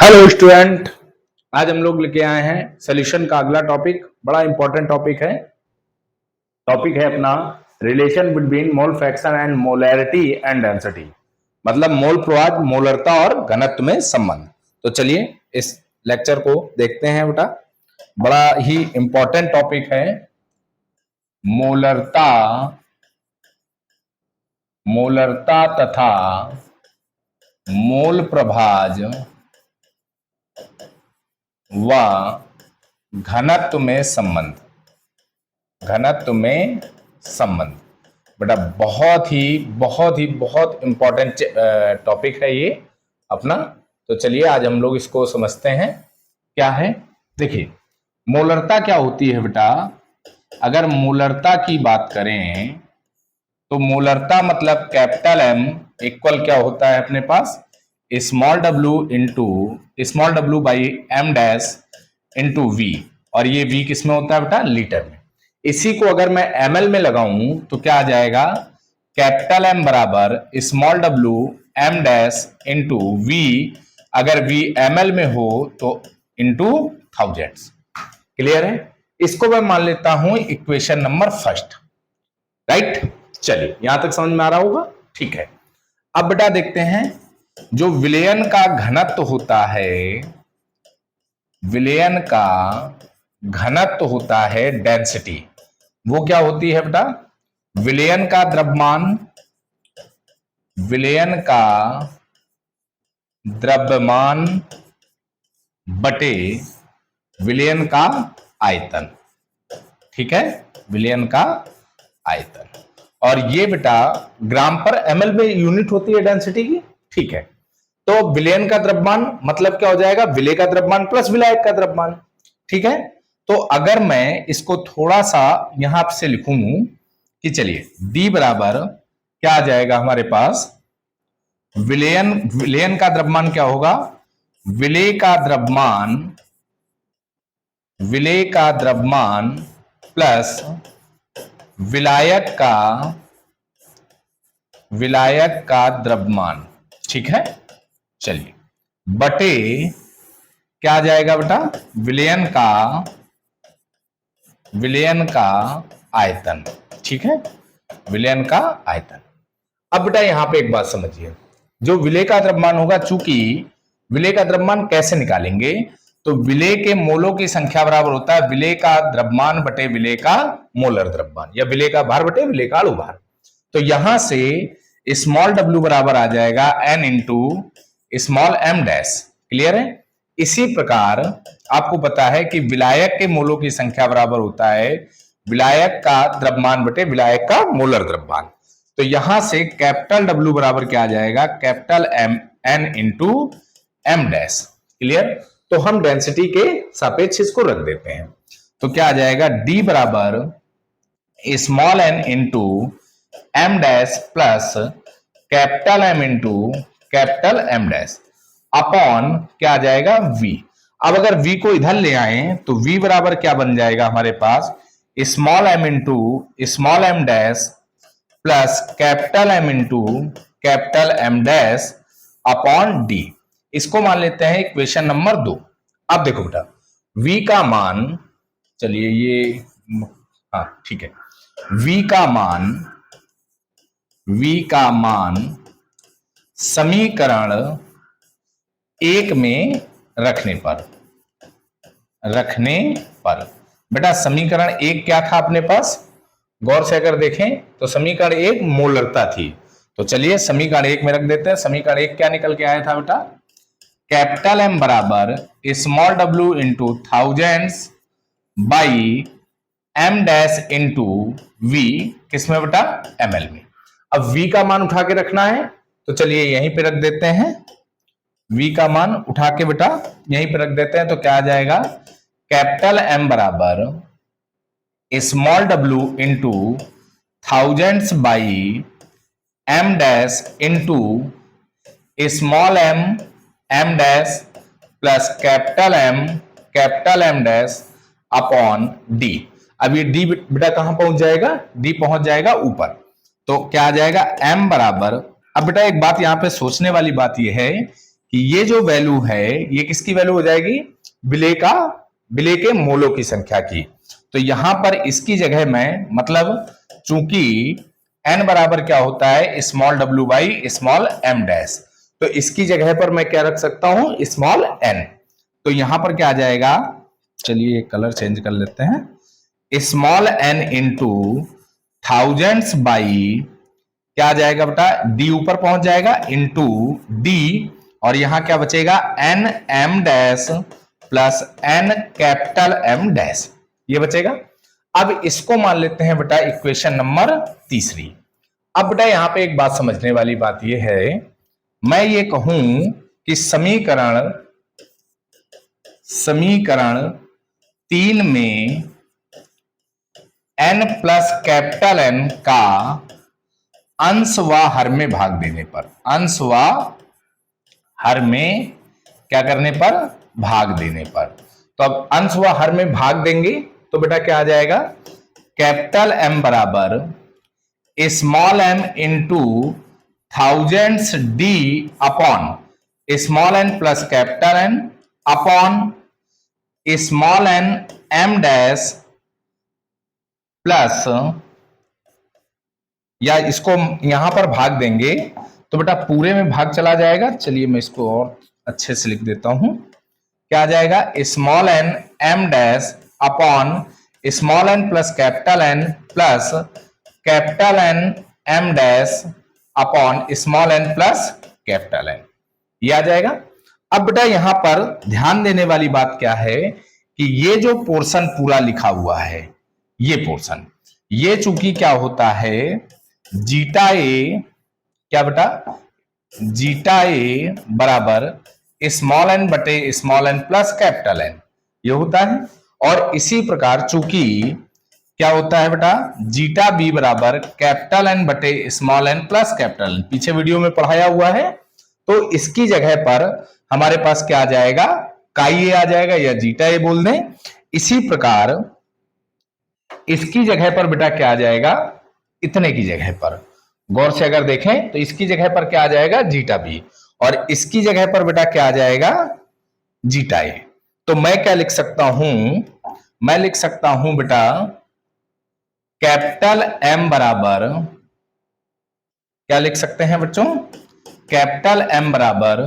Hello student, आज हम लोग लेके आए हैं सॉल्यूशन का अगला टॉपिक। बड़ा इंपॉर्टेंट टॉपिक है। टॉपिक है अपना relation between mole fraction and molarity and density, मतलब मोल प्रवाह, मोलरता और घनत्व में संबंध। तो चलिए इस लेक्चर को देखते हैं बेटा। बड़ा ही इंपॉर्टेंट टॉपिक है मोलरता, मोलरता तथा मोल प्रभाज व घनत्व में संबंध। घनत्व में संबंध बेटा बहुत इंपॉर्टेंट टॉपिक है ये अपना। तो चलिए आज हम लोग इसको समझते हैं क्या है। देखिए मोलरता क्या होती है बेटा। अगर मोलरता की बात करें तो मोलरता मतलब कैपिटल एम इक्वल क्या होता है अपने पास, small W by M dash into V, और ये वी किस में होता है बेटा, लीटर में। इसी को अगर मैं एमएल में लगाऊं तो क्या आ जाएगा, कैपिटल एम बराबर small W M dash into V, अगर वी एमएल में हो तो इंटू थाउजेंड्स। क्लियर है। इसको मैं मान लेता हूं इक्वेशन नंबर फर्स्ट, राइट। चलिए यहां तक समझ में आ रहा होगा, ठीक है। अब बेटा देखते हैं जो विलयन का घनत्व होता है, विलयन का घनत्व होता है डेंसिटी, वो क्या होती है बेटा, विलयन का द्रव्यमान, विलयन का द्रव्यमान बटे विलयन का आयतन, ठीक है, विलयन का आयतन। और ये बेटा ग्राम पर एमएल में यूनिट होती है डेंसिटी की, ठीक है। तो विलयन का द्रव्यमान मतलब क्या हो जाएगा, विलय का द्रव्यमान प्लस विलायक का द्रव्यमान, ठीक है। तो अगर मैं इसको थोड़ा सा यहां से लिखूं कि चलिए D बराबर क्या आ जाएगा हमारे पास, विलयन का द्रव्यमान क्या होगा, विलय का द्रव्यमान प्लस विलायक का द्रव्यमान, ठीक है। चलिए बटे क्या आ जाएगा बेटा, विलयन का आयतन, ठीक है, विलयन का आयतन। अब बेटा यहां पे एक बात समझिए, जो विलय का द्रव्यमान होगा, चूंकि विलय का द्रव्यमान कैसे निकालेंगे, तो विलय के मोलों की संख्या बराबर होता है विलय का द्रव्यमान बटे विलय का मोलर द्रव्यमान, या विलय का भार बटे विलय का अणु भार। तो यहां से स्मॉल डब्ल्यू बराबर आ जाएगा N into small M dash. Clear है। इसी प्रकार आपको पता है कि विलायक के मोलों की संख्या बराबर होता है विलायक का द्रव्यमान बटे विलायक का मोलर द्रव्यमान। तो यहां से कैपिटल डब्ल्यू बराबर क्या आ जाएगा, capital M N into M dash. Clear. तो हम डेंसिटी के सापेक्ष इसको रख देते हैं, तो क्या आ जाएगा, डी बराबर small N into M dash plus capital M into capital M dash upon क्या आ जाएगा, v। अब अगर v को इधर ले आए तो v बराबर क्या बन जाएगा हमारे पास, small m into small M dash plus capital M into capital M dash upon d। इसको मान लेते हैं इक्वेशन नंबर 2। अब देखो बेटा v का मान, चलिए ये हाँ ठीक है, v का मान समीकरण 1 में रखने पर बेटा समीकरण 1 क्या था अपने पास, गौर से अगर देखें तो समीकरण 1 मोलरता थी। तो चलिए समीकरण 1 में रख देते हैं। समीकरण 1 क्या निकल के आया था बेटा, कैपिटल M बराबर small w into thousands by m dash into v, किसमें बेटा, ml में। अब v का मान उठा के रखना है, तो चलिए यहीं पे रख देते हैं, v का मान उठा के बेटा यहीं पे रख देते हैं। तो क्या आ जाएगा, कैपिटल M बराबर small w into thousands by m dash into small m dash plus capital M dash upon d। अब ये d बेटा कहां पहुंच जाएगा, d पहुंच जाएगा ऊपर। तो क्या आ जाएगा, m बराबर, अब बेटा एक बात यहां पे सोचने वाली बात यह है कि ये जो वैल्यू है ये किसकी वैल्यू हो जाएगी, विलेय के मोलों की संख्या की। तो यहां पर इसकी जगह मैं, मतलब चूंकि n बराबर क्या होता है small w by small m dash, तो इसकी जगह पर मैं क्या रख सकता हूं स्मॉल n। तो यहां पर क्या आ जाएगा, चलिए कलर चेंज कर लेते हैं, small n into thousands by क्या आ जाएगा बेटा, d ऊपर पहुंच जाएगा इंटू d, और यहां क्या बचेगा n m dash plus n capital M dash, ये बचेगा। अब इसको मान लेते हैं बेटा इक्वेशन नंबर तीसरी। अब बेटा यहां पे एक बात समझने वाली बात ये है, मैं ये कहूं कि समीकरण 3 में n प्लस कैपिटल N का अंश व हर में भाग देने पर, अंश व हर में क्या करने पर, भाग देने पर, तो अब अंश व हर में भाग देंगे तो बेटा क्या आ जाएगा, कैपिटल M बराबर small m into thousands d upon small n plus capital N upon small n m dash plus, या इसको यहां पर भाग देंगे तो बेटा पूरे में भाग चला जाएगा, चलिए मैं इसको और अच्छे से लिख देता हूं, क्या आ जाएगा small n m dash upon small n plus capital N plus capital N m dash upon small n plus capital N, ये आ जाएगा। अब बेटा यहां पर ध्यान देने वाली बात क्या है कि ये जो पोर्शन पूरा लिखा हुआ है, ये पोर्शन, ये चूंकि क्या होता है जीटा ए, क्या बेटा जीटा ए बराबर स्मॉल n बटे small n plus capital N, ये होता है। और इसी प्रकार चूंकि क्या होता है बेटा जीटा बी बराबर कैपिटल N बटे small n plus capital N, पीछे वीडियो में पढ़ाया हुआ है, तो इसकी जगह पर हमारे पास क्या आ जाएगा, काई ए आ जाएगा या जीटा ए बोल दें। इसी प्रकार इसकी जगह पर बेटा क्या आ जाएगा, इतने की जगह पर गौर से अगर देखें तो इसकी जगह पर क्या आ जाएगा जीटा बी, और इसकी जगह पर बेटा क्या आ जाएगा जीटा ए। तो मैं क्या लिख सकता हूं, मैं लिख सकता हूं बेटा कैपिटल M बराबर, क्या लिख सकते हैं बच्चों, कैपिटल M बराबर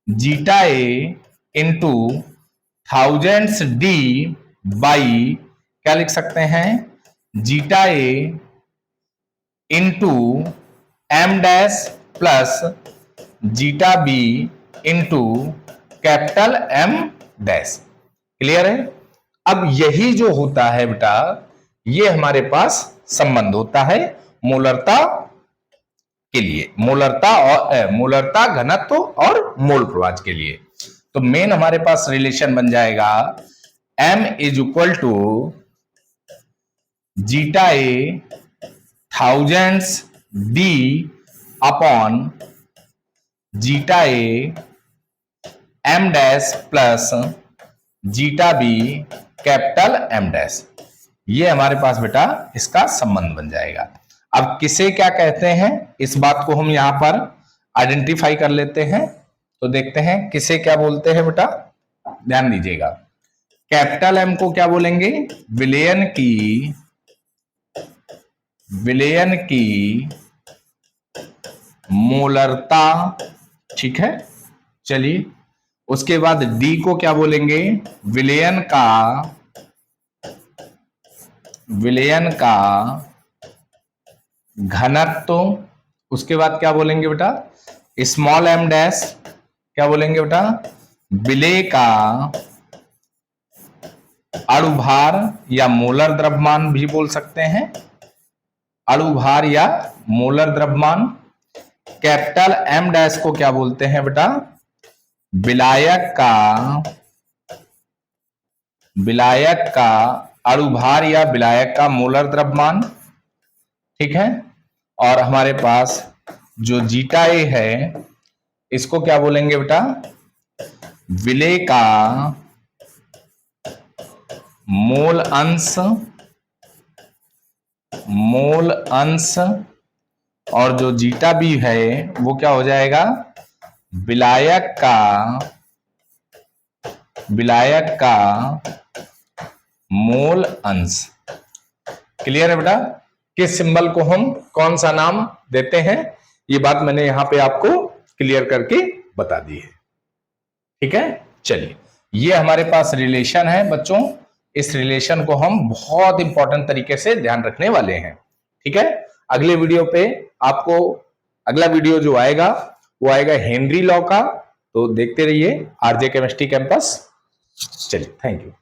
zeta A into thousands D by क्या लिख सकते हैं zeta A into M dash plus zeta B into capital M dash, clear है। अब यही जो होता है बेटा ये हमारे पास संबंध होता है मोलरता के लिए, मोलरता घनत्व और मोल प्रवाह के लिए। तो मेन हमारे पास रिलेशन बन जाएगा M is equal to zeta A thousands D upon zeta A M dash plus zeta B capital M dash, ये हमारे पास बेटा इसका संबंध बन जाएगा। अब किसे क्या कहते हैं इस बात को हम यहां पर आइडेंटिफाई कर लेते हैं, तो देखते हैं किसे क्या बोलते हैं बेटा, ध्यान दीजिएगा। कैपिटल M को क्या बोलेंगे, विलयन की मोलरता, ठीक है। चलिए उसके बाद D को क्या बोलेंगे, विलयन का घनत्व। उसके बाद क्या बोलेंगे बेटा स्मॉल m डैश, क्या बोलेंगे बेटा विलेय का अणुभार या मोलर द्रव्यमान भी बोल सकते हैं, अणुभार या मोलर द्रव्यमान। कैपिटल M डैश को क्या बोलते हैं बेटा विलायक का अणुभार या विलायक का मोलर द्रव्यमान, ठीक है। और हमारे पास जो जीटा ए है इसको क्या बोलेंगे बेटा विलेय का मोल अंश, और जो जीटा बी है वो क्या हो जाएगा विलायक का मूल अंश। क्लियर है बेटा? किस सिंबल को हम कौन सा नाम देते हैं, ये बात मैंने यहां पे आपको क्लियर करके बता दी है। ठीक है, चलिए ये हमारे पास रिलेशन है बच्चों। इस रिलेशन को हम बहुत इंपॉर्टेंट तरीके से ध्यान रखने वाले हैं। ठीक है, अगले वीडियो पे आपको अगला वीडियो जो आएगा वो आएगा हेनरी लॉ का, तो देखते रहिए आरजे केमिस्ट्री कैंपस। चलिए, थैंक यू।